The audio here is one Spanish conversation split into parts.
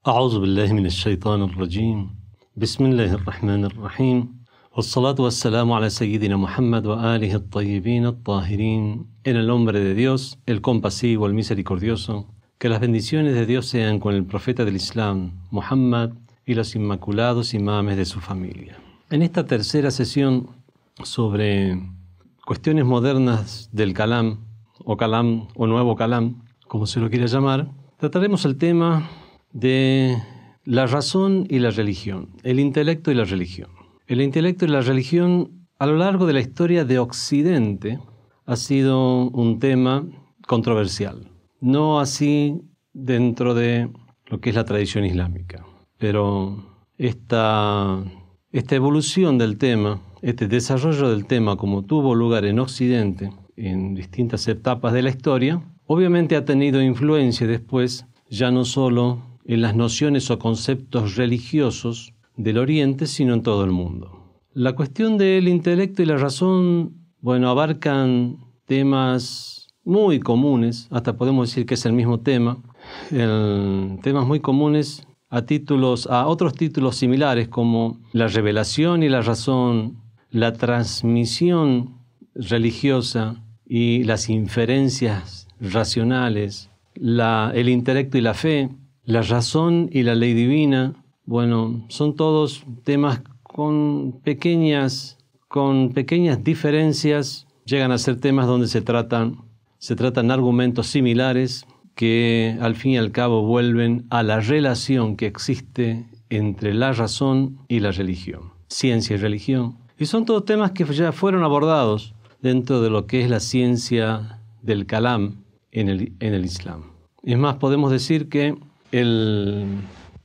أعوذ بالله من الشيطان الرجيم بسم الله الرحمن الرحيم والصلاة والسلام على سيدنا Muhammad وآله الطيبين الطاهرين. En el nombre de Dios, el compasivo, el misericordioso, que las bendiciones de Dios sean con el profeta del Islam, Muhammad, y los inmaculados imames de su familia. En esta tercera sesión sobre cuestiones modernas del Kalam o nuevo Kalam, como se lo quiera llamar, trataremos el tema de la razón y la religión, el intelecto y la religión. El intelecto y la religión a lo largo de la historia de Occidente ha sido un tema controversial, no así dentro de lo que es la tradición islámica, pero esta evolución del tema, este desarrollo del tema como tuvo lugar en Occidente en distintas etapas de la historia, obviamente ha tenido influencia después ya no solo en las nociones o conceptos religiosos del Oriente, sino en todo el mundo. La cuestión del intelecto y la razón, abarcan temas muy comunes, hasta podemos decir que es el mismo tema, temas muy comunes a otros títulos similares como la revelación y la razón, la transmisión religiosa y las inferencias racionales, el intelecto y la fe, la razón y la ley divina. Son todos temas con pequeñas diferencias, llegan a ser temas donde se tratan argumentos similares que al fin y al cabo vuelven a la relación que existe entre la razón y la religión, ciencia y religión. Y son todos temas que ya fueron abordados dentro de lo que es la ciencia del Kalam en el Islam. Es más, podemos decir que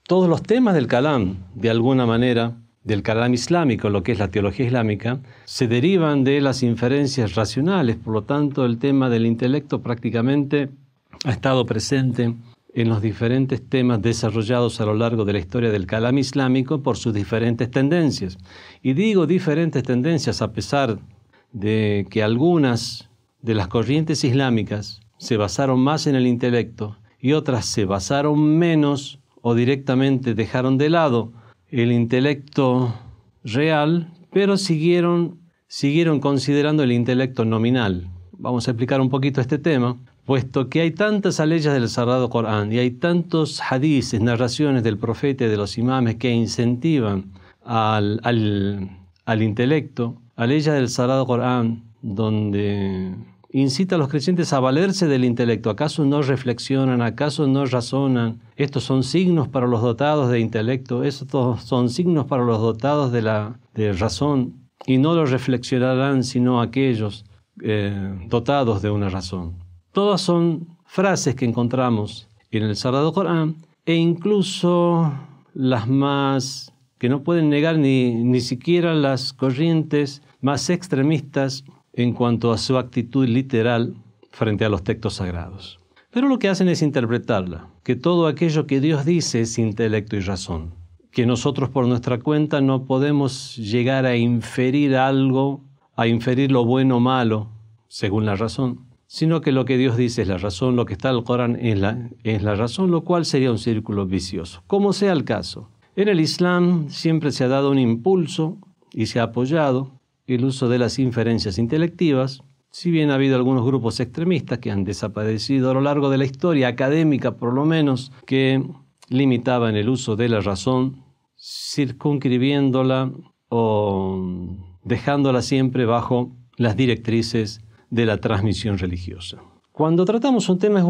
todos los temas del Kalam, de alguna manera, del Kalam islámico, lo que es la teología islámica, se derivan de las inferencias racionales. Por lo tanto, el tema del intelecto prácticamente ha estado presente en los diferentes temas desarrollados a lo largo de la historia del Kalam islámico por sus diferentes tendencias. Y digo diferentes tendencias a pesar de que algunas de las corrientes islámicas se basaron más en el intelecto y otras se basaron menos o directamente dejaron de lado el intelecto real, pero siguieron considerando el intelecto nominal. Vamos a explicar un poquito este tema, puesto que hay tantas aleyas del Sagrado Corán y hay tantos hadices, narraciones del profeta y de los imames que incentivan al intelecto, aleyas del Sagrado Corán donde incita a los creyentes a valerse del intelecto. ¿Acaso no reflexionan? ¿Acaso no razonan? Estos son signos para los dotados de intelecto, estos son signos para los dotados de razón, y no los reflexionarán sino aquellos dotados de una razón. Todas son frases que encontramos en el Sagrado Corán, e incluso las más que no pueden negar ni siquiera las corrientes más extremistas en cuanto a su actitud literal frente a los textos sagrados. Pero lo que hacen es interpretarla, que todo aquello que Dios dice es intelecto y razón, que nosotros por nuestra cuenta no podemos llegar a inferir algo, a inferir lo bueno o malo, según la razón, sino que lo que Dios dice es la razón, lo que está en el Corán es la razón, lo cual sería un círculo vicioso. Como sea el caso, en el Islam siempre se ha dado un impulso y se ha apoyado el uso de las inferencias intelectivas, si bien ha habido algunos grupos extremistas que han desaparecido a lo largo de la historia académica, por lo menos, que limitaban el uso de la razón, circunscribiéndola o dejándola siempre bajo las directrices de la transmisión religiosa. Cuando tratamos un tema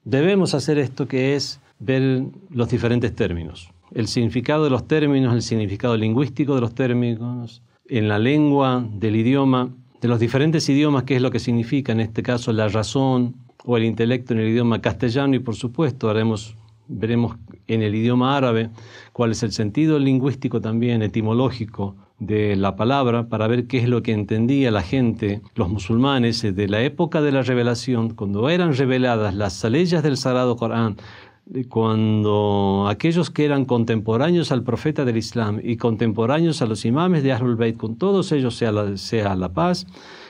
debemos hacer esto, que es ver los diferentes términos, el significado de los términos, el significado lingüístico de los términos, en la lengua del idioma, de los diferentes idiomas, qué es lo que significa, en este caso, la razón o el intelecto en el idioma castellano, y por supuesto veremos en el idioma árabe cuál es el sentido lingüístico también, etimológico de la palabra, para ver qué es lo que entendía la gente, los musulmanes, de la época de la revelación, cuando eran reveladas las aleyas del Sagrado Corán, cuando aquellos que eran contemporáneos al profeta del Islam y contemporáneos a los imames de Ahlul Bayt, con todos ellos sea la paz,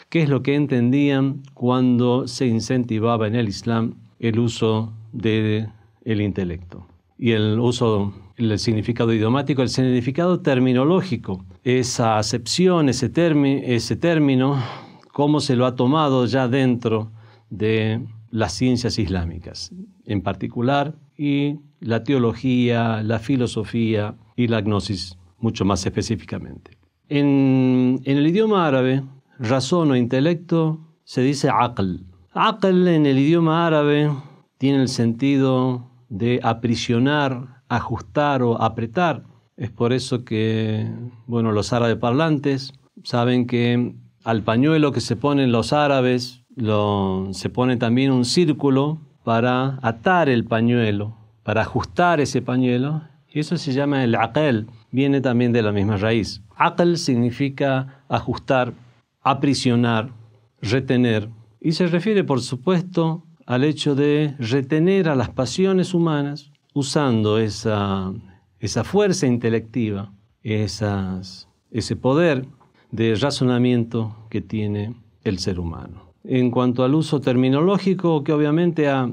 qué es lo que entendían cuando se incentivaba en el Islam el uso del intelecto. y el uso, el significado idiomático, el significado terminológico, esa acepción, ese término, cómo se lo ha tomado ya dentro de las ciencias islámicas, en particular, y la teología, la filosofía y la gnosis, mucho más específicamente. En el idioma árabe, razón o intelecto se dice aql. Aql en el idioma árabe tiene el sentido de aprisionar, ajustar o apretar. Es por eso que, los árabes parlantes saben que al pañuelo que se ponen los árabes se pone también un círculo para atar el pañuelo, para ajustar ese pañuelo, y eso se llama el aql, viene también de la misma raíz. Aql significa ajustar, aprisionar, retener, y se refiere, por supuesto, al hecho de retener a las pasiones humanas usando esa fuerza intelectiva, ese poder de razonamiento que tiene el ser humano. En cuanto al uso terminológico que obviamente ha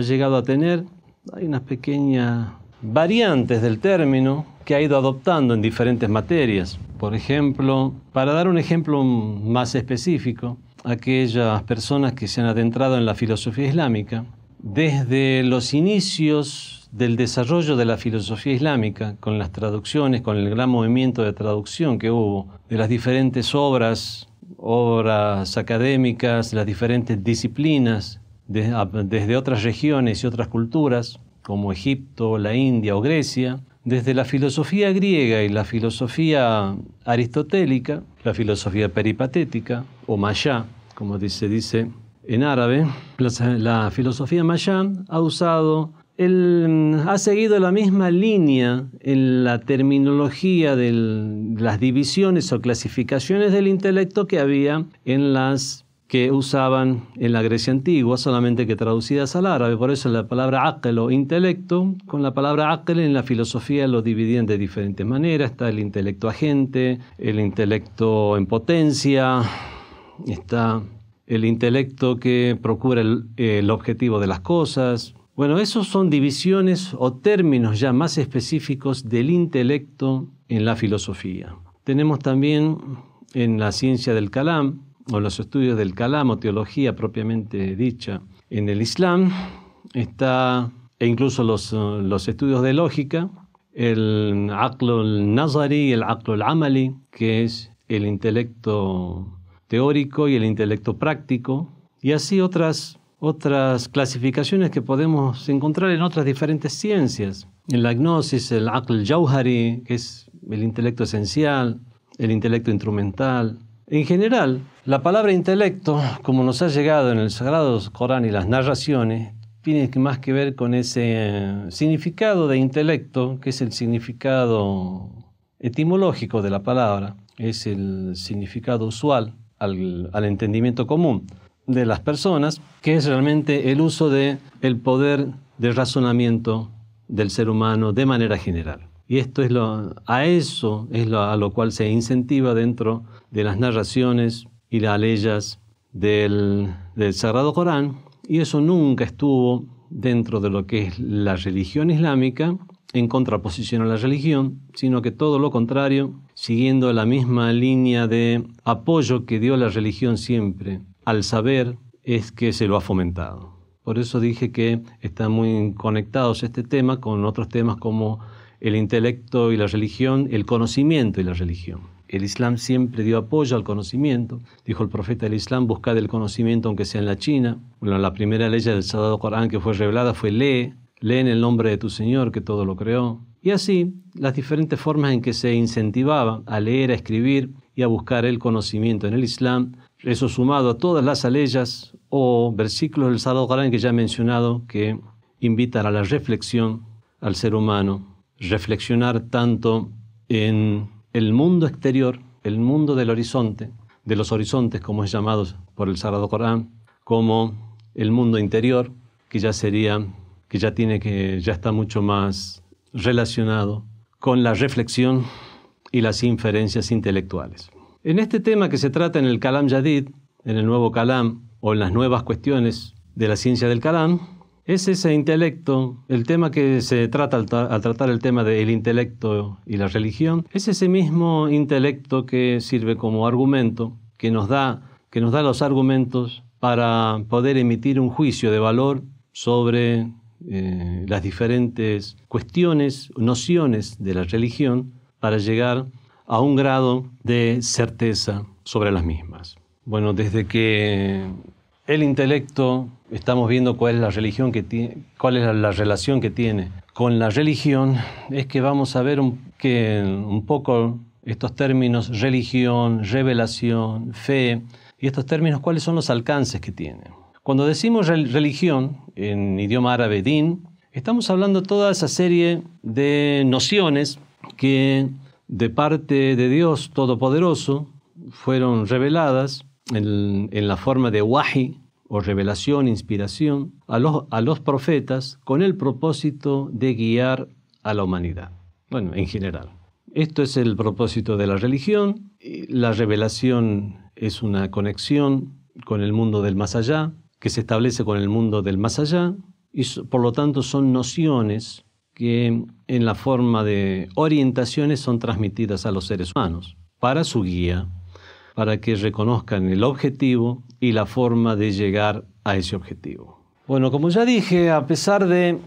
llegado a tener, hay unas pequeñas variantes del término que ha ido adoptando en diferentes materias. Por ejemplo, para dar un ejemplo más específico, aquellas personas que se han adentrado en la filosofía islámica, desde los inicios del desarrollo de la filosofía islámica, con las traducciones, con el gran movimiento de traducción que hubo de las diferentes obras académicas, las diferentes disciplinas, desde otras regiones y otras culturas, como Egipto, la India o Grecia, desde la filosofía griega y la filosofía aristotélica, la filosofía peripatética, o mashá, como se dice en árabe, la filosofía mashá ha seguido la misma línea en la terminología de las divisiones o clasificaciones del intelecto que había en las que usaban en la Grecia antigua, solamente que traducidas al árabe. Por eso la palabra aql o intelecto, con la palabra aql en la filosofía lo dividían de diferentes maneras. Está el intelecto agente, el intelecto en potencia, está el intelecto que procura el objetivo de las cosas. Esos son divisiones o términos ya más específicos del intelecto en la filosofía. Tenemos también en la ciencia del kalam, o los estudios del kalam o teología propiamente dicha en el Islam, e incluso los estudios de lógica, el aql al-nazari y el aql al-amali, que es el intelecto teórico y el intelecto práctico, y así otras clasificaciones que podemos encontrar en otras diferentes ciencias. En la gnosis, el aql al-jawhari, que es el intelecto esencial, el intelecto instrumental. En general, la palabra intelecto, como nos ha llegado en el Sagrado Corán y las narraciones, tiene más que ver con ese significado de intelecto, que es el significado etimológico de la palabra, es el significado usual al entendimiento común de las personas, que es realmente el uso del poder de razonamiento del ser humano de manera general. Y esto es a lo cual se incentiva dentro de las narraciones y las leyes del Sagrado Corán, y eso nunca estuvo dentro de lo que es la religión islámica, en contraposición a la religión, sino que todo lo contrario, siguiendo la misma línea de apoyo que dio la religión siempre al saber, es que se lo ha fomentado. Por eso dije que están muy conectados este tema con otros temas como el intelecto y la religión, el conocimiento y la religión. El Islam siempre dio apoyo al conocimiento. Dijo el profeta del Islam, buscad el conocimiento aunque sea en la China. La primera ley del Sagrado Corán que fue revelada fue lee en el nombre de tu Señor que todo lo creó. Y así, las diferentes formas en que se incentivaba a leer, a escribir y a buscar el conocimiento en el Islam, eso sumado a todas las aleyas o versículos del Sagrado Corán que ya he mencionado que invitan a la reflexión al ser humano, reflexionar tanto en el mundo exterior, el mundo del horizonte, de los horizontes como es llamado por el Sagrado Corán, como el mundo interior, que ya está mucho más relacionado con la reflexión y las inferencias intelectuales. En este tema que se trata en el Kalam Jadid, en el nuevo Kalam o en las nuevas cuestiones de la ciencia del Kalam, Es ese intelecto, el tema que se trata al tratar el tema del intelecto y la religión, es ese mismo intelecto que sirve como argumento, que nos da los argumentos para poder emitir un juicio de valor sobre las diferentes cuestiones, nociones de la religión, para llegar a un grado de certeza sobre las mismas. Bueno, desde que el intelecto, estamos viendo cuál es la relación que tiene con la religión, es que vamos a ver un poco estos términos religión, revelación, fe, y estos términos cuáles son los alcances que tienen. Cuando decimos religión, en idioma árabe din, estamos hablando de toda esa serie de nociones que de parte de Dios Todopoderoso fueron reveladas en la forma de wahi, o revelación, inspiración, a los profetas con el propósito de guiar a la humanidad. Bueno, en general. Esto es el propósito de la religión. La revelación es una conexión con el mundo del más allá, que se establece con el mundo del más allá, y por lo tanto son nociones que en la forma de orientaciones son transmitidas a los seres humanos para su guía, para que reconozcan el objetivo y la forma de llegar a ese objetivo. Bueno, como ya dije, a pesar de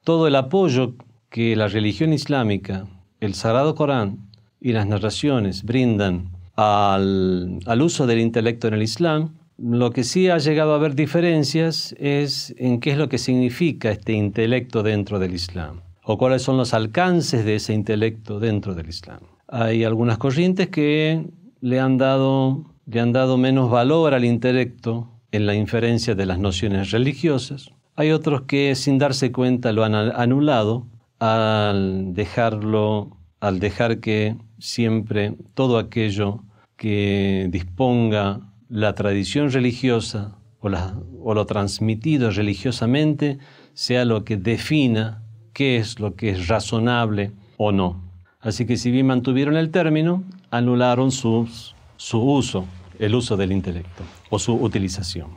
todo el apoyo que la religión islámica, el Sagrado Corán y las narraciones brindan al uso del intelecto en el Islam, lo que sí ha llegado a haber diferencias es en qué es lo que significa este intelecto dentro del Islam, o cuáles son los alcances de ese intelecto dentro del Islam. Hay algunas corrientes que le han dado menos valor al intelecto en la inferencia de las nociones religiosas. Hay otros que sin darse cuenta lo han anulado al dejar que siempre todo aquello que disponga la tradición religiosa o lo transmitido religiosamente sea lo que defina qué es lo que es razonable o no. Así que si bien mantuvieron el término, anularon su uso, el uso del intelecto o su utilización.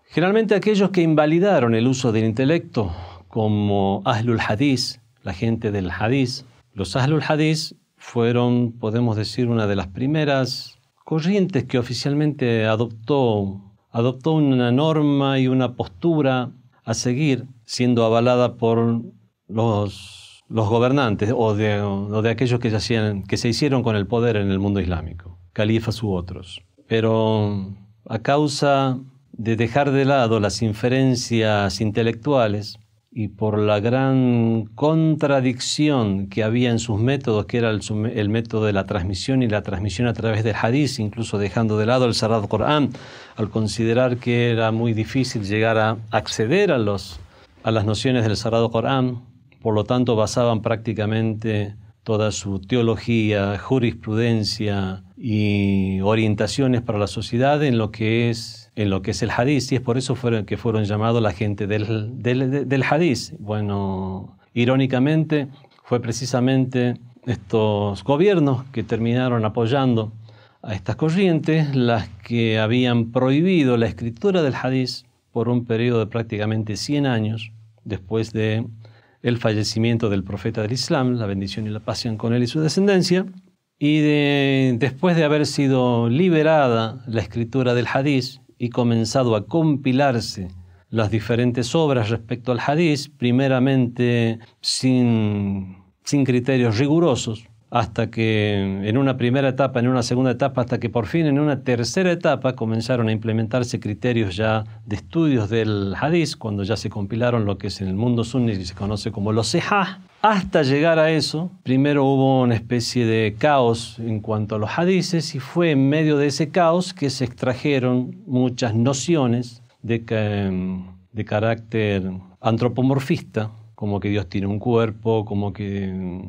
Generalmente aquellos que invalidaron el uso del intelecto, como Ahlul Hadith, la gente del Hadith, los Ahlul Hadith fueron, podemos decir, una de las primeras corrientes que oficialmente adoptó una norma y una postura a seguir, siendo avalada por los gobernantes o de aquellos que se hicieron con el poder en el mundo islámico, califas u otros. Pero a causa de dejar de lado las inferencias intelectuales y por la gran contradicción que había en sus métodos, que era el método de la transmisión y la transmisión a través del hadith, incluso dejando de lado el Sagrado Corán, al considerar que era muy difícil llegar a acceder a las nociones del Sagrado Corán. Por lo tanto, basaban prácticamente toda su teología, jurisprudencia y orientaciones para la sociedad en lo que es el hadith, y es por eso que fueron llamados la gente del hadith. Bueno, irónicamente, fue precisamente estos gobiernos que terminaron apoyando a estas corrientes las que habían prohibido la escritura del hadith por un periodo de prácticamente 100 años después de el fallecimiento del profeta del Islam, la bendición y la paz sean con él y su descendencia, y después de haber sido liberada la escritura del hadith y comenzado a compilarse las diferentes obras respecto al hadith, primeramente sin criterios rigurosos, hasta que en una primera etapa, en una segunda etapa, hasta que por fin en una tercera etapa comenzaron a implementarse criterios ya de estudios del hadith, cuando ya se compilaron lo que es en el mundo sunni y se conoce como los sihah. Hasta llegar a eso, primero hubo una especie de caos en cuanto a los hadices, y fue en medio de ese caos que se extrajeron muchas nociones de carácter antropomorfista, como que Dios tiene un cuerpo, como que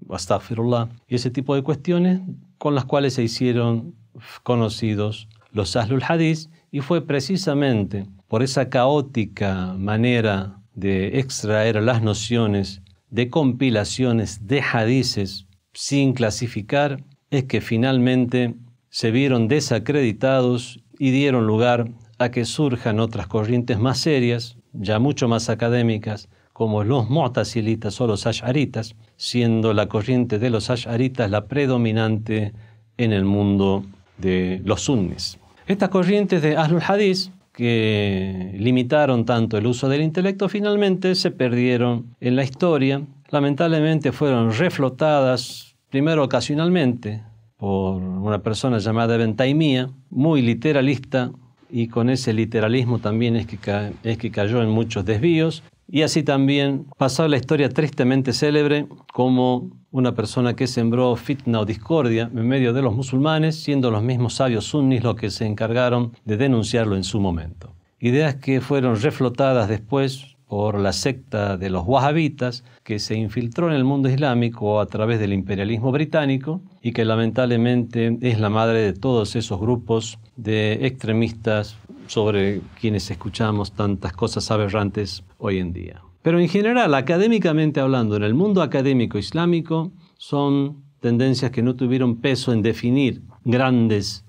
astaghfirullah, y ese tipo de cuestiones con las cuales se hicieron conocidos los Ahlul Hadith, y fue precisamente por esa caótica manera de extraer las nociones de compilaciones de hadices sin clasificar, es que finalmente se vieron desacreditados y dieron lugar a que surjan otras corrientes más serias, ya mucho más académicas, como los mu'tazilitas o los ash'aritas, siendo la corriente de los ash'aritas la predominante en el mundo de los sunnis. Estas corrientes de Ahlul Hadith, que limitaron tanto el uso del intelecto, finalmente se perdieron en la historia. Lamentablemente fueron reflotadas, primero ocasionalmente, por una persona llamada Ibn Taymiyah, muy literalista, y con ese literalismo también es que cayó en muchos desvíos, y así también pasó la historia tristemente célebre como una persona que sembró fitna o discordia en medio de los musulmanes, siendo los mismos sabios sunnis los que se encargaron de denunciarlo en su momento. Ideas que fueron reflotadas después por la secta de los wahabitas, que se infiltró en el mundo islámico a través del imperialismo británico y que lamentablemente es la madre de todos esos grupos de extremistas sobre quienes escuchamos tantas cosas aberrantes hoy en día. Pero en general, académicamente hablando, en el mundo académico islámico, son tendencias que no tuvieron peso en definir grandes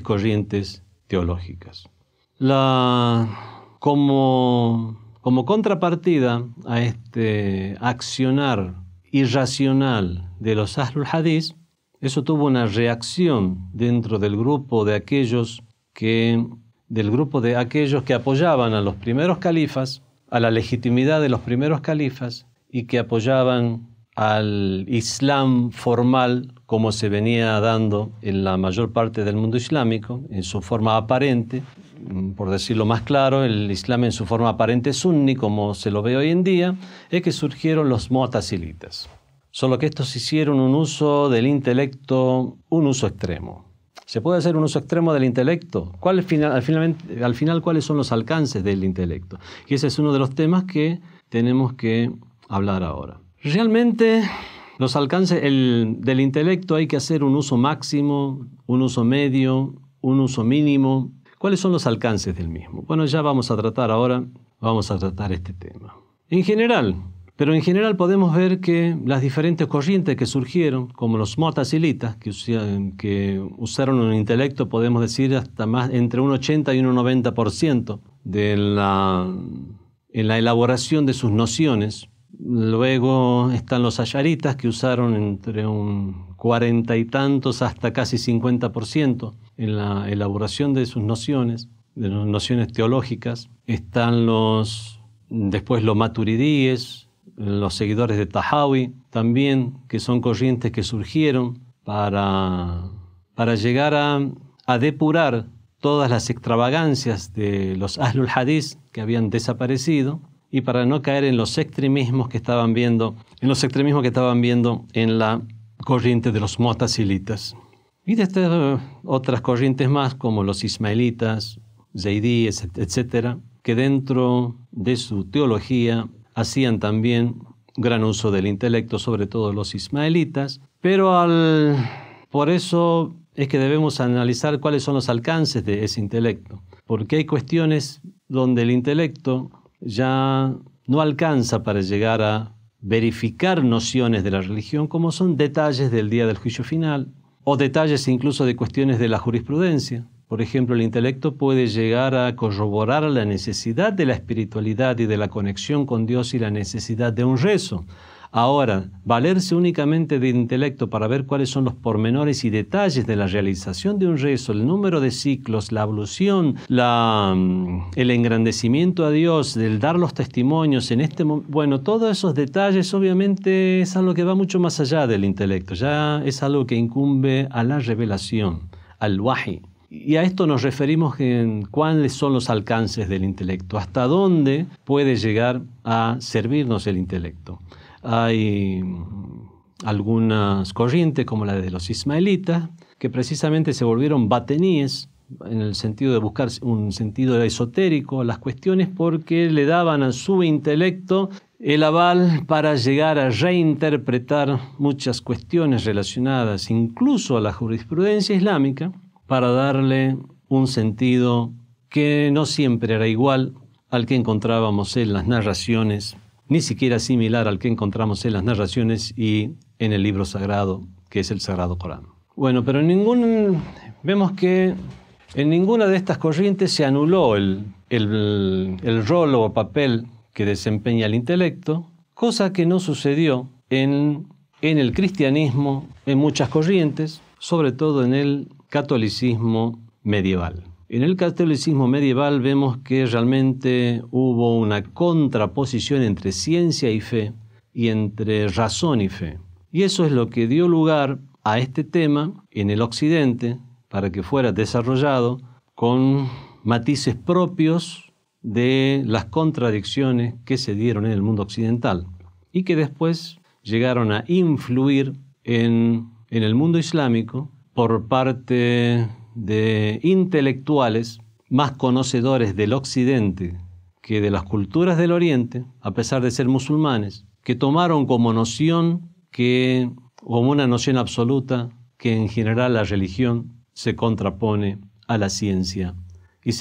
corrientes teológicas. Como contrapartida a este accionar irracional de los Ahlul Hadith, eso tuvo una reacción dentro del grupo de aquellos que apoyaban a los primeros califas, a la legitimidad de los primeros califas, y que apoyaban al Islam formal como se venía dando en la mayor parte del mundo islámico, en su forma aparente. Por decirlo más claro, el Islam en su forma aparente sunni, como se lo ve hoy en día, es que surgieron los mu'tazilitas. Solo que estos hicieron un uso del intelecto, un uso extremo. ¿Se puede hacer un uso extremo del intelecto? Al final, ¿cuáles son los alcances del intelecto? Y ese es uno de los temas que tenemos que hablar ahora. Realmente, los alcances del intelecto hay que hacer un uso máximo, un uso medio, un uso mínimo. ¿Cuáles son los alcances del mismo? Bueno, ya vamos a tratar este tema. En general podemos ver que las diferentes corrientes que surgieron, como los mu'tazilitas, que usaron un intelecto, podemos decir, hasta más entre un 80 y un 90% en la elaboración de sus nociones. Luego están los ash'aritas, que usaron entre un 40 y tantos hasta casi 50% en la elaboración de sus nociones, de las nociones teológicas. Están después los maturidíes, los seguidores de Tahawi, también, que son corrientes que surgieron para llegar a depurar todas las extravagancias de los Ahlul Hadith que habían desaparecido, y para no caer en los extremismos que estaban viendo en la corriente de los mu'tazilitas. Y de estas otras corrientes más, como los ismaelitas, zaidíes, etc., que dentro de su teología hacían también gran uso del intelecto, sobre todo los ismaelitas, pero por eso es que debemos analizar cuáles son los alcances de ese intelecto, porque hay cuestiones donde el intelecto ya no alcanza para llegar a verificar nociones de la religión, como son detalles del día del juicio final, o detalles incluso de cuestiones de la jurisprudencia. Por ejemplo, el intelecto puede llegar a corroborar la necesidad de la espiritualidad y de la conexión con Dios y la necesidad de un rezo. Ahora, valerse únicamente de intelecto para ver cuáles son los pormenores y detalles de la realización de un rezo, el número de ciclos, la ablución, el engrandecimiento a Dios, el dar los testimonios en este momento, bueno, todos esos detalles obviamente es algo que va mucho más allá del intelecto, ya es algo que incumbe a la revelación, al wahi. Y a esto nos referimos en cuáles son los alcances del intelecto, hasta dónde puede llegar a servirnos el intelecto. Hay algunas corrientes, como la de los ismaelitas, que precisamente se volvieron bateníes, en el sentido de buscar un sentido esotérico a las cuestiones, porque le daban a su intelecto el aval para llegar a reinterpretar muchas cuestiones relacionadas incluso a la jurisprudencia islámica, para darle un sentido que no siempre era igual al que encontrábamos en las narraciones, ni siquiera similar al que encontramos en las narraciones y en el libro sagrado, que es el Sagrado Corán. Bueno, pero vemos que En ninguna de estas corrientes se anuló el rol o papel que desempeña el intelecto, cosa que no sucedió en el cristianismo, en muchas corrientes, sobre todo en el catolicismo medieval. En el catolicismo medieval vemos que realmente hubo una contraposición entre ciencia y fe y entre razón y fe. Y eso es lo que dio lugar a este tema en el occidente para que fuera desarrollado con matices propios de las contradicciones que se dieron en el mundo occidental y que después llegaron a influir en el mundo islámico por parte de intelectuales más conocedores del occidente que de las culturas del oriente, a pesar de ser musulmanes, que tomaron como una noción absoluta que en general la religión se contrapone a la ciencia y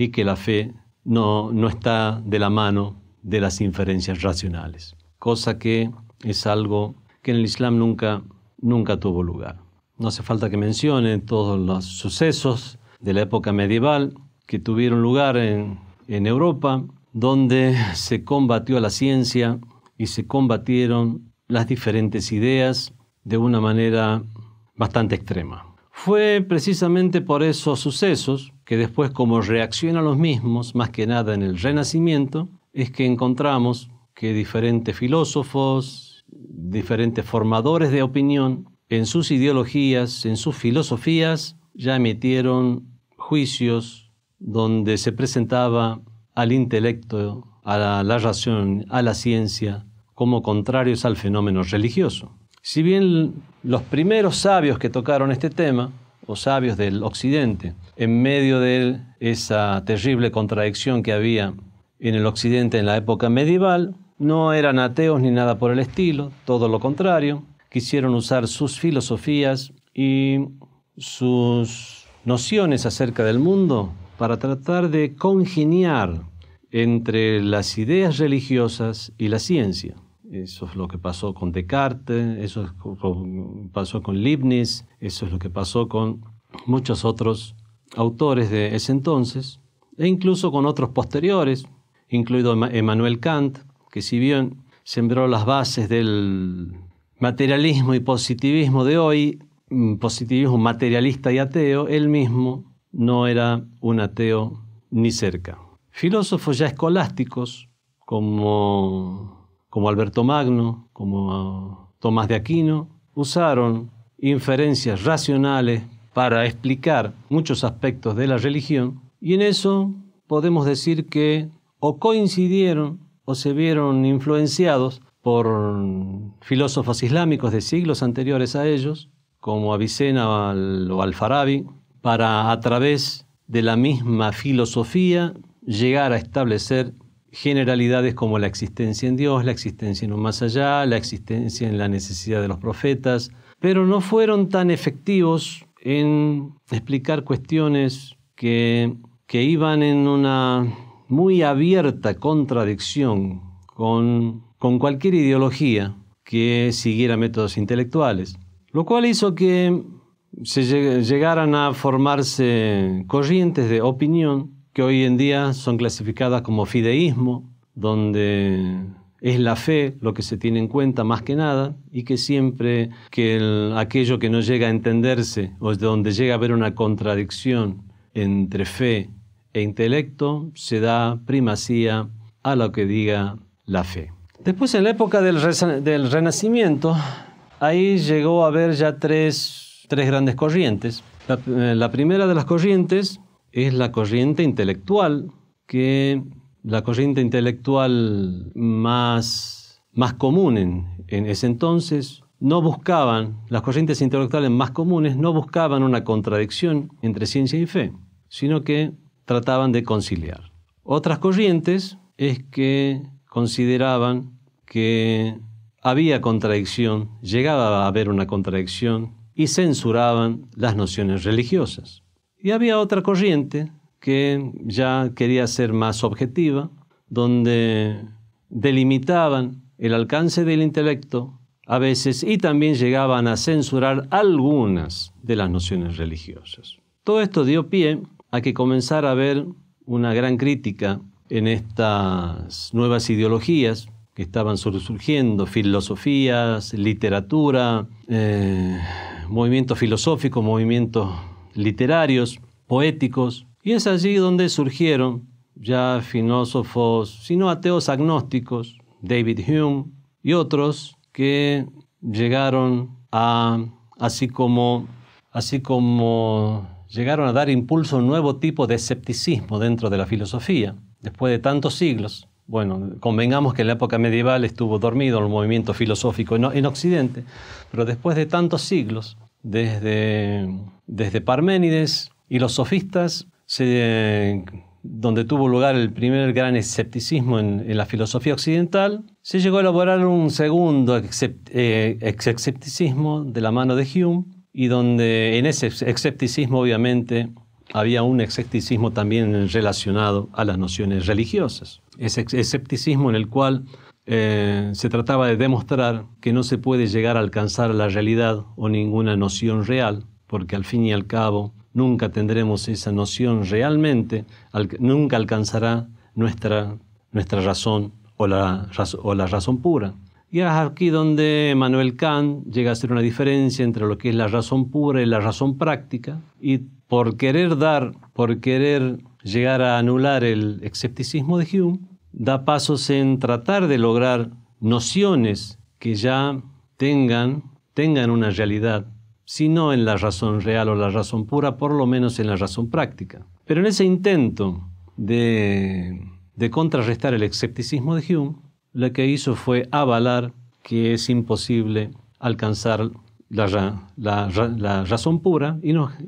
que la fe no está de la mano de las inferencias racionales, cosa que es algo que en el Islam nunca tuvo lugar. No hace falta que mencione todos los sucesos de la época medieval que tuvieron lugar en Europa, donde se combatió la ciencia y se combatieron las diferentes ideas de una manera bastante extrema. Fue precisamente por esos sucesos que después, como reacción a los mismos, más que nada en el Renacimiento, es que encontramos que diferentes filósofos, diferentes formadores de opinión, en sus ideologías, en sus filosofías, ya emitieron juicios donde se presentaba al intelecto, a la razón, a la ciencia, como contrarios al fenómeno religioso. Si bien los primeros sabios que tocaron este tema, o sabios del occidente, en medio de esa terrible contradicción que había en el occidente en la época medieval, no eran ateos ni nada por el estilo, todo lo contrario, quisieron usar sus filosofías y sus nociones acerca del mundo para tratar de congeniar entre las ideas religiosas y la ciencia. Eso es lo que pasó con Descartes, eso es lo que pasó con Leibniz, eso es lo que pasó con muchos otros autores de ese entonces, e incluso con otros posteriores, incluido Immanuel Kant, que si bien sembró las bases del materialismo y positivismo de hoy, positivismo materialista y ateo, él mismo no era un ateo ni cerca. Filósofos ya escolásticos como Alberto Magno, como Tomás de Aquino, usaron inferencias racionales para explicar muchos aspectos de la religión, y en eso podemos decir que o coincidieron o se vieron influenciados por filósofos islámicos de siglos anteriores a ellos, como Avicena o Al-Farabi, para a través de la misma filosofía llegar a establecer generalidades como la existencia en Dios, la existencia en un más allá, la existencia en la necesidad de los profetas, pero no fueron tan efectivos en explicar cuestiones que iban en una muy abierta contradicción con cualquier ideología que siguiera métodos intelectuales, lo cual hizo que se llegaran a formarse corrientes de opinión que hoy en día son clasificadas como fideísmo, donde es la fe lo que se tiene en cuenta más que nada, y que siempre que aquello que no llega a entenderse o donde llega a haber una contradicción entre fe e intelecto, se da primacía a lo que diga la fe. Después, en la época del Renacimiento, ahí llegó a haber ya tres grandes corrientes. La primera de las corrientes es la corriente intelectual, que la corriente intelectual más común en ese entonces, las corrientes intelectuales más comunes no buscaban una contradicción entre ciencia y fe, sino que trataban de conciliar. Otras corrientes es que consideraban que había contradicción, llegaba a haber una contradicción, y censuraban las nociones religiosas. Y había otra corriente que ya quería ser más objetiva, donde delimitaban el alcance del intelecto a veces y también llegaban a censurar algunas de las nociones religiosas. Todo esto dio pie a que comenzara a haber una gran crítica en estas nuevas ideologías que estaban surgiendo, filosofías, literatura, movimientos filosóficos, movimientos literarios, poéticos. Y es allí donde surgieron ya filósofos, sino ateos agnósticos, David Hume y otros que llegaron a, así como llegaron a dar impulso a un nuevo tipo de escepticismo dentro de la filosofía. Después de tantos siglos, bueno, convengamos que en la época medieval estuvo dormido el movimiento filosófico en Occidente, pero después de tantos siglos, desde Parménides y los sofistas, donde tuvo lugar el primer gran escepticismo en la filosofía occidental, se llegó a elaborar un segundo escepticismo de la mano de Hume, y donde en ese escepticismo obviamente había un escepticismo también relacionado a las nociones religiosas. Ese escepticismo en el cual se trataba de demostrar que no se puede llegar a alcanzar la realidad o ninguna noción real, porque al fin y al cabo nunca tendremos esa noción realmente, nunca alcanzará nuestra razón o la razón pura. Y es aquí donde Immanuel Kant llega a hacer una diferencia entre lo que es la razón pura y la razón práctica, y por querer llegar a anular el escepticismo de Hume, da pasos en tratar de lograr nociones que ya tengan una realidad, si no en la razón real o la razón pura, por lo menos en la razón práctica. Pero en ese intento de contrarrestar el escepticismo de Hume, lo que hizo fue avalar que es imposible alcanzar la razón pura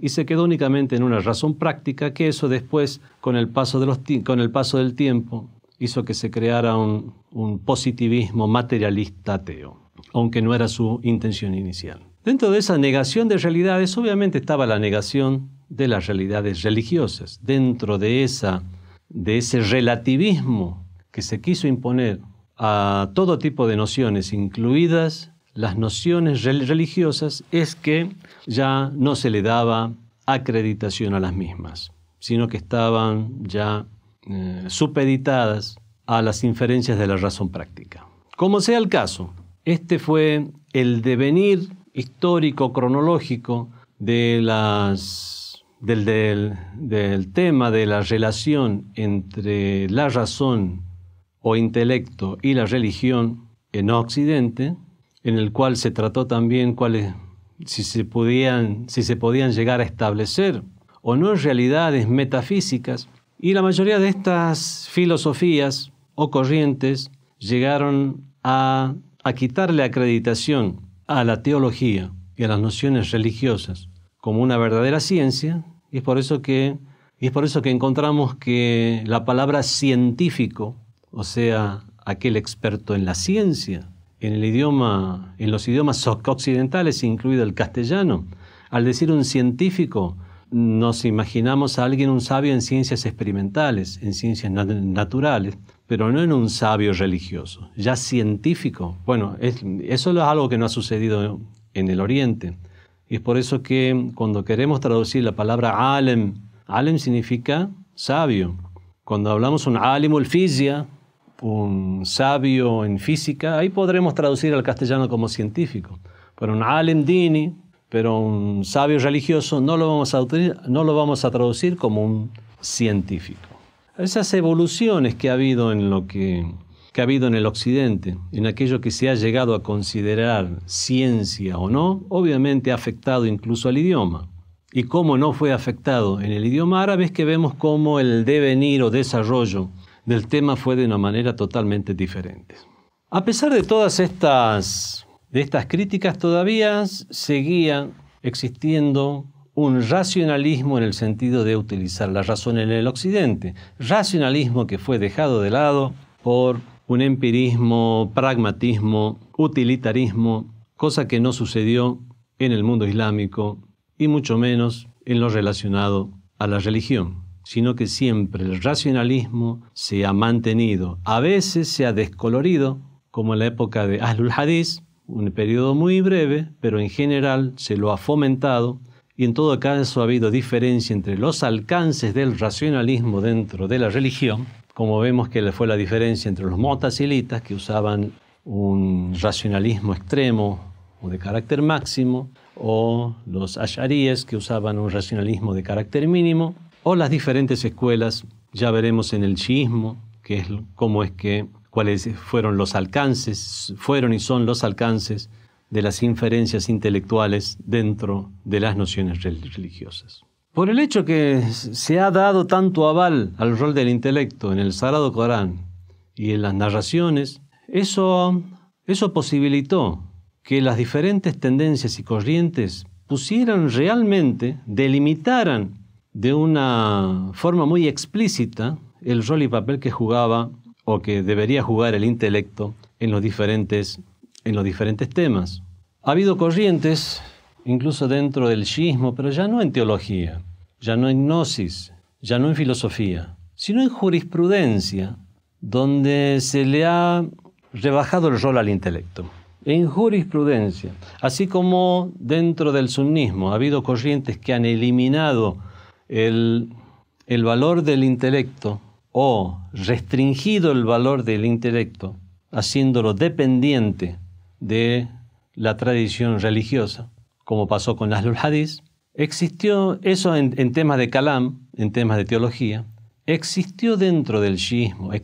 y se quedó únicamente en una razón práctica, que eso después, con el paso del tiempo, hizo que se creara un positivismo materialista ateo, aunque no era su intención inicial. Dentro de esa negación de realidades, obviamente estaba la negación de las realidades religiosas. Dentro de ese relativismo que se quiso imponer a todo tipo de nociones, incluidas las nociones religiosas, es que ya no se le daba acreditación a las mismas, sino que estaban ya supeditadas a las inferencias de la razón práctica. Como sea el caso, este fue el devenir histórico, cronológico del tema de la relación entre la razón o intelecto y la religión en Occidente, en el cual se trató también si se podían llegar a establecer o no realidades metafísicas, y la mayoría de estas filosofías o corrientes llegaron a quitarle acreditación a la teología y a las nociones religiosas como una verdadera ciencia, y es por eso que encontramos que la palabra científico, o sea, aquel experto en la ciencia, en los idiomas occidentales, incluido el castellano, al decir un científico, nos imaginamos a alguien, un sabio en ciencias experimentales, en ciencias naturales, pero no en un sabio religioso. Ya científico, bueno, eso es algo que no ha sucedido en el Oriente. Y es por eso que cuando queremos traducir la palabra alem significa sabio. Cuando hablamos un alimul fizia, un sabio en física, ahí podremos traducir al castellano como científico. Pero un alim dini, pero un sabio religioso, no lo vamos a traducir como un científico. Esas evoluciones que ha habido en el Occidente, en aquello que se ha llegado a considerar ciencia o no, obviamente ha afectado incluso al idioma. Y cómo no fue afectado en el idioma árabe, es que vemos cómo el devenir o desarrollo del tema fue de una manera totalmente diferente. A pesar de todas estas críticas, todavía seguía existiendo un racionalismo en el sentido de utilizar la razón en el Occidente. Racionalismo que fue dejado de lado por un empirismo, pragmatismo, utilitarismo, cosa que no sucedió en el mundo islámico y mucho menos en lo relacionado a la religión, sino que siempre el racionalismo se ha mantenido. A veces se ha descolorido, como en la época de Ahlul Hadith, un periodo muy breve, pero en general se lo ha fomentado y en todo caso ha habido diferencia entre los alcances del racionalismo dentro de la religión, como vemos que fue la diferencia entre los mu'tazilitas, que usaban un racionalismo extremo o de carácter máximo, o los ash'aríes, que usaban un racionalismo de carácter mínimo, o las diferentes escuelas. Ya veremos en el chiismo cuáles fueron los alcances, fueron y son los alcances de las inferencias intelectuales dentro de las nociones religiosas. Por el hecho que se ha dado tanto aval al rol del intelecto en el Sagrado Corán y en las narraciones, eso posibilitó que las diferentes tendencias y corrientes delimitaran de una forma muy explícita el rol y papel que jugaba o que debería jugar el intelecto en los diferentes temas. Ha habido corrientes, incluso dentro del shiismo, pero ya no en teología, ya no en gnosis, ya no en filosofía, sino en jurisprudencia, donde se le ha rebajado el rol al intelecto. En jurisprudencia, así como dentro del sunnismo ha habido corrientes que han eliminado el valor del intelecto o restringido el valor del intelecto, haciéndolo dependiente de la tradición religiosa, como pasó con Ahlul Hadith. Existió eso en temas de kalam, en temas de teología. Existe dentro del shiismo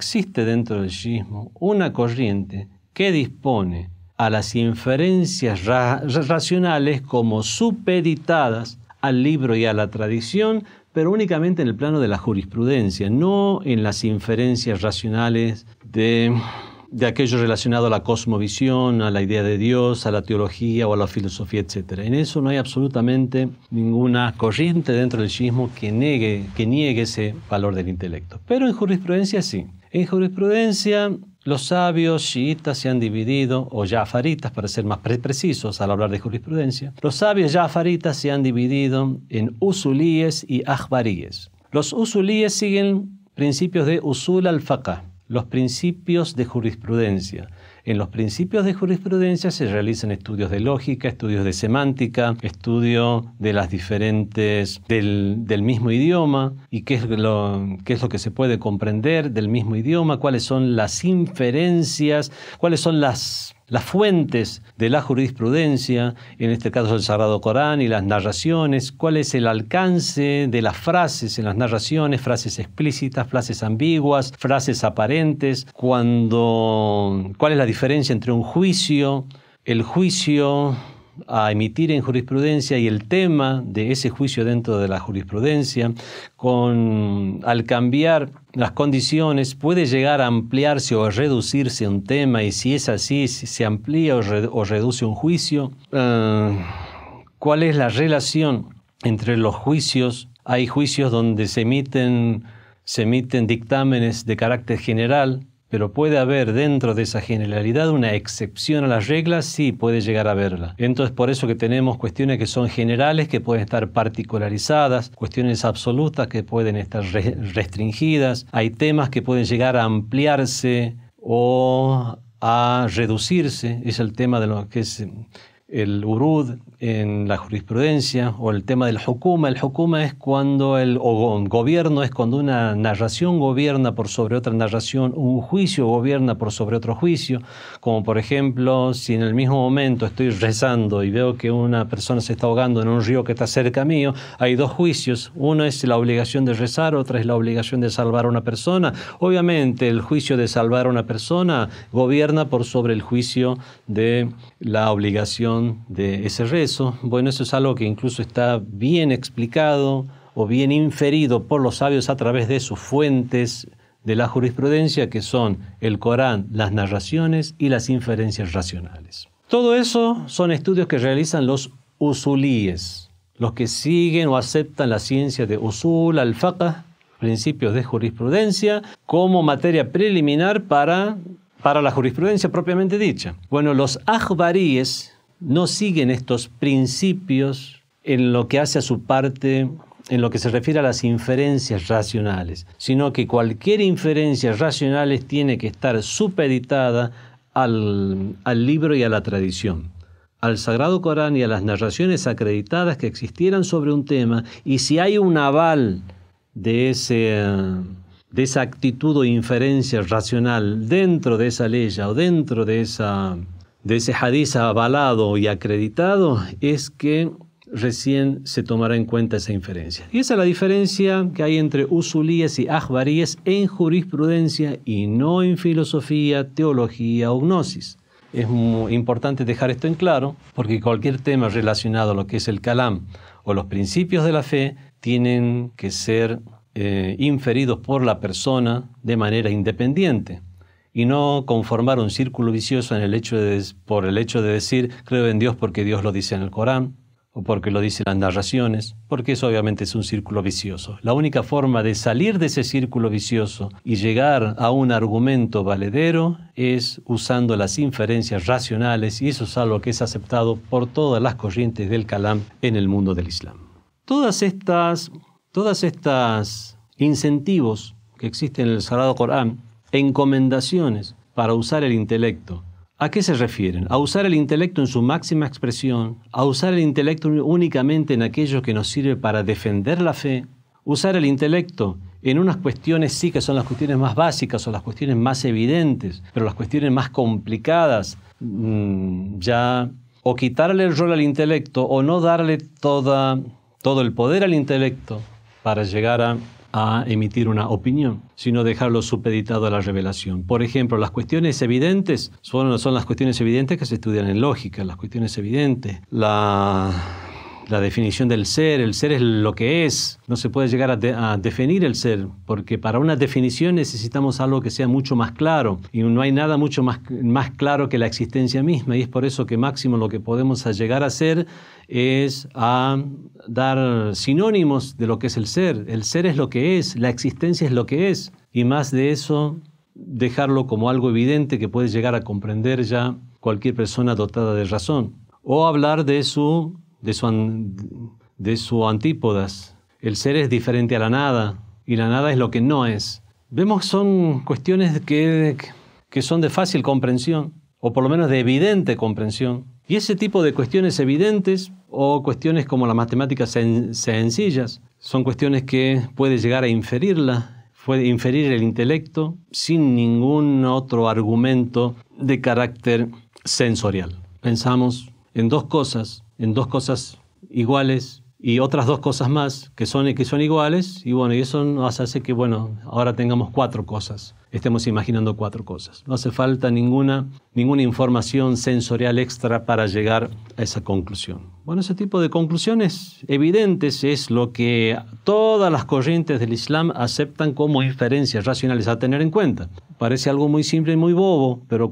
una corriente que dispone a las inferencias racionales como supeditadas al libro y a la tradición, pero únicamente en el plano de la jurisprudencia, no en las inferencias racionales de aquello relacionado a la cosmovisión, a la idea de Dios, a la teología o a la filosofía, etc. En eso no hay absolutamente ninguna corriente dentro del shiismo que niegue ese valor del intelecto. Pero en jurisprudencia sí. En jurisprudencia los sabios chiitas se han dividido, o ja'faritas para ser más precisos al hablar de jurisprudencia, los sabios ja'faritas se han dividido en usulíes y akhbaríes. Los usulíes siguen principios de usul al-faqh, los principios de jurisprudencia. En los principios de jurisprudencia se realizan estudios de lógica, estudios de semántica, estudio de las diferentes del mismo idioma y qué es lo que se puede comprender del mismo idioma, cuáles son las inferencias, cuáles son las fuentes de la jurisprudencia, en este caso el Sagrado Corán y las narraciones, cuál es el alcance de las frases en las narraciones, frases explícitas, frases ambiguas, frases aparentes, cuál es la diferencia entre un juicio, el juicio a emitir en jurisprudencia y el tema de ese juicio dentro de la jurisprudencia. Al cambiar las condiciones puede llegar a ampliarse o a reducirse un tema, y si es así, si se amplía o reduce un juicio. ¿Cuál es la relación entre los juicios? Hay juicios donde se emiten dictámenes de carácter general, pero puede haber dentro de esa generalidad una excepción a las reglas, sí, puede llegar a haberla. Entonces, por eso que tenemos cuestiones que son generales, que pueden estar particularizadas, cuestiones absolutas que pueden estar restringidas, hay temas que pueden llegar a ampliarse o a reducirse, es el tema de lo que es el urud en la jurisprudencia, o el tema del hukuma. El hukuma es cuando gobierno es cuando una narración gobierna por sobre otra narración, un juicio gobierna por sobre otro juicio, como por ejemplo, si en el mismo momento estoy rezando y veo que una persona se está ahogando en un río que está cerca mío, hay dos juicios, uno es la obligación de rezar, otra es la obligación de salvar a una persona. Obviamente el juicio de salvar a una persona gobierna por sobre el juicio de la obligación de ese rezo. Bueno, eso es algo que incluso está bien explicado o bien inferido por los sabios a través de sus fuentes de la jurisprudencia, que son el Corán, las narraciones y las inferencias racionales. Todo eso son estudios que realizan los usulíes, los que siguen o aceptan la ciencia de usul al-faqh, principios de jurisprudencia, como materia preliminar para la jurisprudencia propiamente dicha. Bueno, los akhbaríes no siguen estos principios en lo que hace a su parte, en lo que se refiere a las inferencias racionales, sino que cualquier inferencia racional tiene que estar supeditada al libro y a la tradición, al Sagrado Corán y a las narraciones acreditadas que existieran sobre un tema, y si hay un aval de esa actitud o inferencia racional dentro de esa ley o dentro de ese hadiz avalado y acreditado, es que recién se tomará en cuenta esa inferencia. Y esa es la diferencia que hay entre usulíes y akhbaríes en jurisprudencia y no en filosofía, teología o gnosis. Es muy importante dejar esto en claro, porque cualquier tema relacionado a lo que es el kalam o los principios de la fe tienen que ser inferidos por la persona de manera independiente y no conformar un círculo vicioso por el hecho de decir creo en Dios porque Dios lo dice en el Corán o porque lo dicen las narraciones, porque eso obviamente es un círculo vicioso. La única forma de salir de ese círculo vicioso y llegar a un argumento valedero es usando las inferencias racionales, y eso es algo que es aceptado por todas las corrientes del kalam en el mundo del Islam. Todas estas incentivos que existen en el Sagrado Corán, encomendaciones para usar el intelecto, ¿a qué se refieren? A usar el intelecto en su máxima expresión, a usar el intelecto únicamente en aquello que nos sirve para defender la fe, usar el intelecto en unas cuestiones sí que son las cuestiones más básicas o las cuestiones más evidentes, pero las cuestiones más complicadas, o quitarle el rol al intelecto o no darle todo el poder al intelecto para llegar a emitir una opinión, sino dejarlo supeditado a la revelación. Por ejemplo, las cuestiones evidentes son las cuestiones evidentes que se estudian en lógica, las cuestiones evidentes, la definición del ser. El ser es lo que es. No se puede llegar a definir el ser, porque para una definición necesitamos algo que sea mucho más claro, y no hay nada mucho más claro que la existencia misma, y es por eso que máximo lo que podemos llegar a hacer es a dar sinónimos de lo que es el ser. El ser es lo que es, la existencia es lo que es, y más de eso dejarlo como algo evidente que puede llegar a comprender ya cualquier persona dotada de razón. O hablar de su antípodas. El ser es diferente a la nada, y la nada es lo que no es. Vemos que son cuestiones que son de fácil comprensión, o por lo menos de evidente comprensión. Y ese tipo de cuestiones evidentes, o cuestiones como las matemáticas sencillas, son cuestiones que puede llegar a puede inferir el intelecto sin ningún otro argumento de carácter sensorial. Pensamos en dos cosas iguales y otras dos cosas más que son iguales, y eso nos hace que ahora tengamos cuatro cosas, estemos imaginando cuatro cosas. No hace falta ninguna información sensorial extra para llegar a esa conclusión. Ese tipo de conclusiones evidentes es lo que todas las corrientes del Islam aceptan como inferencias racionales a tener en cuenta. Parece algo muy simple y muy bobo, pero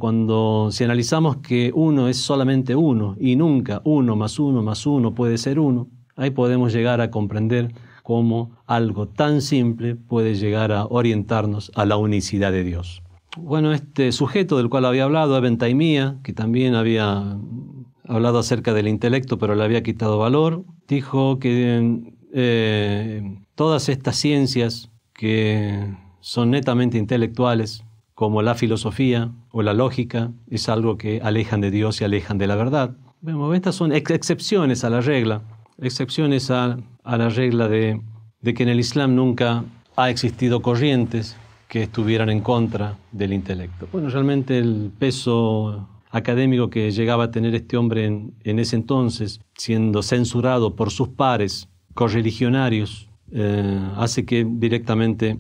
si analizamos que uno es solamente uno y nunca uno más uno puede ser uno, ahí podemos llegar a comprender cómo algo tan simple puede llegar a orientarnos a la unicidad de Dios. Este sujeto del cual había hablado, Ibn Taymiyya, que también había hablado acerca del intelecto, pero le había quitado valor, dijo que todas estas ciencias que son netamente intelectuales, como la filosofía o la lógica, es algo que alejan de Dios y alejan de la verdad. Estas son excepciones a la regla, excepciones a la regla de que en el Islam nunca ha existido corrientes que estuvieran en contra del intelecto. Realmente el peso académico que llegaba a tener este hombre en ese entonces, siendo censurado por sus pares correligionarios, hace que directamente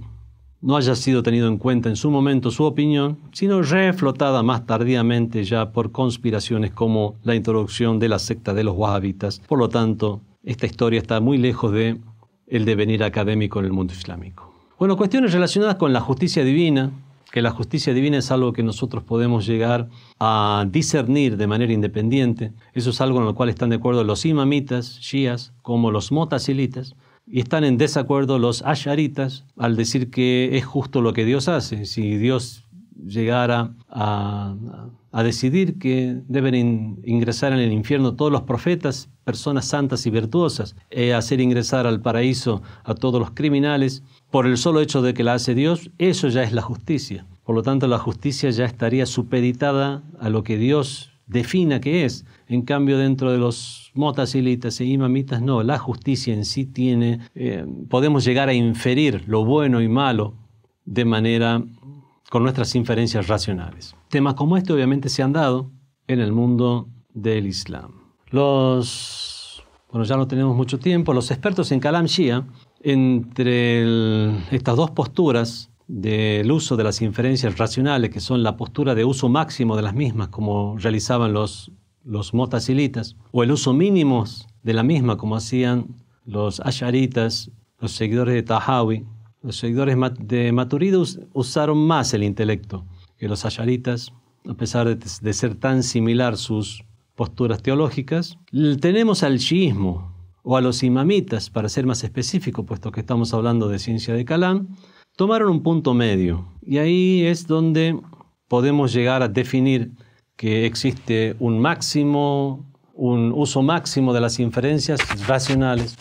no haya sido tenido en cuenta en su momento su opinión, sino reflotada más tardíamente ya por conspiraciones como la introducción de la secta de los wahhabitas. Por lo tanto, esta historia está muy lejos del devenir académico en el mundo islámico. Cuestiones relacionadas con la justicia divina, que la justicia divina es algo que nosotros podemos llegar a discernir de manera independiente. Eso es algo en lo cual están de acuerdo los imamitas, shias, como los mu'tazilitas, y están en desacuerdo los ash'aritas al decir que es justo lo que Dios hace. Si Dios llegara a decidir que deben ingresar en el infierno todos los profetas, personas santas y virtuosas, hacer ingresar al paraíso a todos los criminales, por el solo hecho de que la hace Dios, eso ya es la justicia. Por lo tanto, la justicia ya estaría supeditada a lo que Dios defina qué es. En cambio, dentro de los mutazilitas e imamitas, no, la justicia en sí tiene, podemos llegar a inferir lo bueno y malo de manera, con nuestras inferencias racionales. Temas como este obviamente se han dado en el mundo del Islam. Bueno, ya no tenemos mucho tiempo, los expertos en Kalam Shia, entre estas dos posturas del uso de las inferencias racionales, que son la postura de uso máximo de las mismas, como realizaban los mutazilitas, o el uso mínimo de la misma, como hacían los ash'aritas, los seguidores de Tahawi. Los seguidores de Maturidi usaron más el intelecto que los ash'aritas, a pesar de ser tan similar sus posturas teológicas. Tenemos al chiismo, o a los imamitas, para ser más específico, puesto que estamos hablando de ciencia de Kalam, tomaron un punto medio. Y ahí es donde podemos llegar a definir que existe un uso máximo de las inferencias racionales,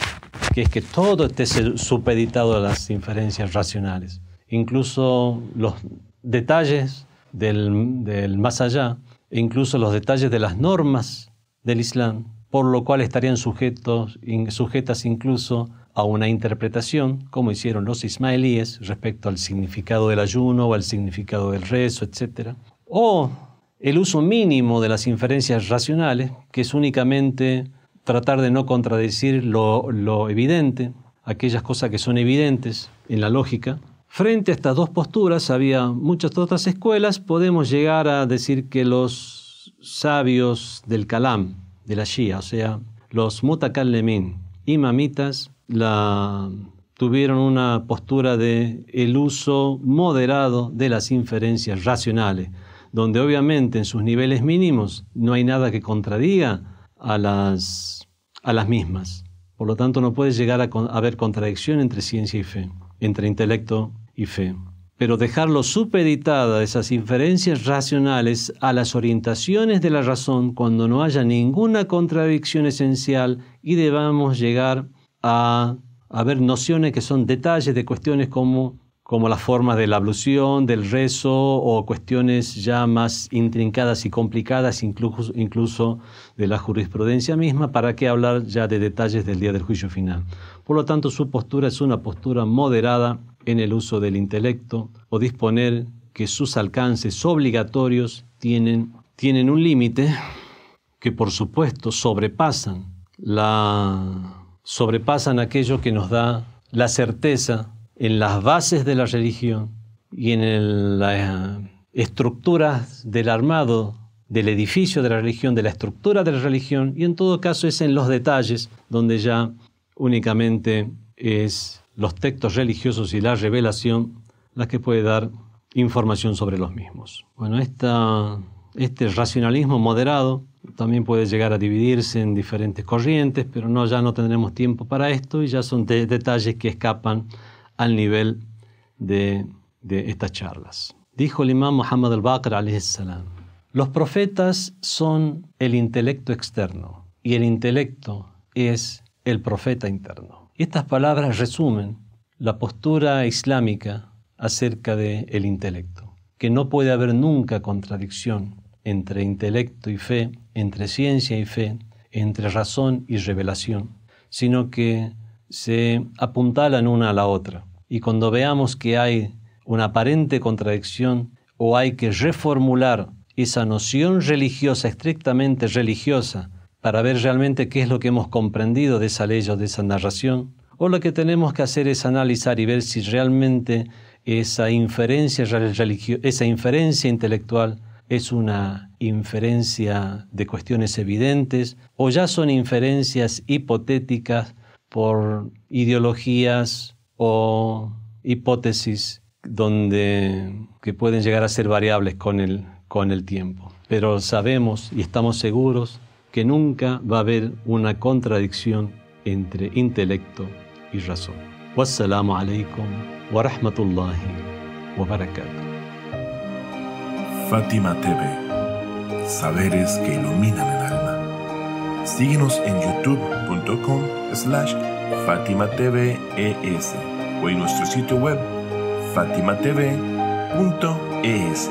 que es que todo esté supeditado a las inferencias racionales. Incluso los detalles del más allá, e incluso los detalles de las normas del Islam, por lo cual estarían sujetas incluso a una interpretación, como hicieron los ismaelíes respecto al significado del ayuno o al significado del rezo, etc. O el uso mínimo de las inferencias racionales, que es únicamente tratar de no contradecir lo evidente, aquellas cosas que son evidentes en la lógica. Frente a estas dos posturas había muchas otras escuelas. Podemos llegar a decir que los sabios del Kalam, de la Shia, o sea, los mutakallimin, imamitas, tuvieron una postura de el uso moderado de las inferencias racionales, donde obviamente en sus niveles mínimos no hay nada que contradiga a las mismas. Por lo tanto, no puede llegar a haber contradicción entre ciencia y fe, entre intelecto y fe. Pero dejarlo supeditada esas inferencias racionales a las orientaciones de la razón cuando no haya ninguna contradicción esencial y debamos llegar a ver nociones que son detalles de cuestiones como las formas de la ablución, del rezo, o cuestiones ya más intrincadas y complicadas, incluso de la jurisprudencia misma, ¿para qué hablar ya de detalles del día del juicio final? Por lo tanto, su postura es una postura moderada en el uso del intelecto, o disponer que sus alcances obligatorios tienen un límite que, por supuesto, sobrepasan aquello que nos da la certeza en las bases de la religión y en las estructuras del armado del edificio de la religión, de la estructura de la religión, y en todo caso es en los detalles donde ya únicamente es los textos religiosos y la revelación las que puede dar información sobre los mismos. Bueno, este racionalismo moderado también puede llegar a dividirse en diferentes corrientes, pero ya no tendremos tiempo para esto y ya son detalles que escapan al nivel de estas charlas. Dijo el imam Muhammad al-Baqir alayhi salam: los profetas son el intelecto externo y el intelecto es el profeta interno. Estas palabras resumen la postura islámica acerca del intelecto, que no puede haber nunca contradicción entre intelecto y fe, entre ciencia y fe, entre razón y revelación, sino que se apuntalan una a la otra. Y cuando veamos que hay una aparente contradicción o hay que reformular esa noción religiosa, estrictamente religiosa, para ver realmente qué es lo que hemos comprendido de esa ley o de esa narración, o lo que tenemos que hacer es analizar y ver si realmente esa inferencia intelectual es una inferencia de cuestiones evidentes o ya son inferencias hipotéticas por ideologías o hipótesis que pueden llegar a ser variables con el tiempo. Pero sabemos y estamos seguros que nunca va a haber una contradicción entre intelecto y razón. Wassalamu alaikum wa rahmatullahi wa barakatuh. Fátima TV, saberes que iluminan el alma. Síguenos en youtube.com/FátimaTVES o en nuestro sitio web fatimatv.es.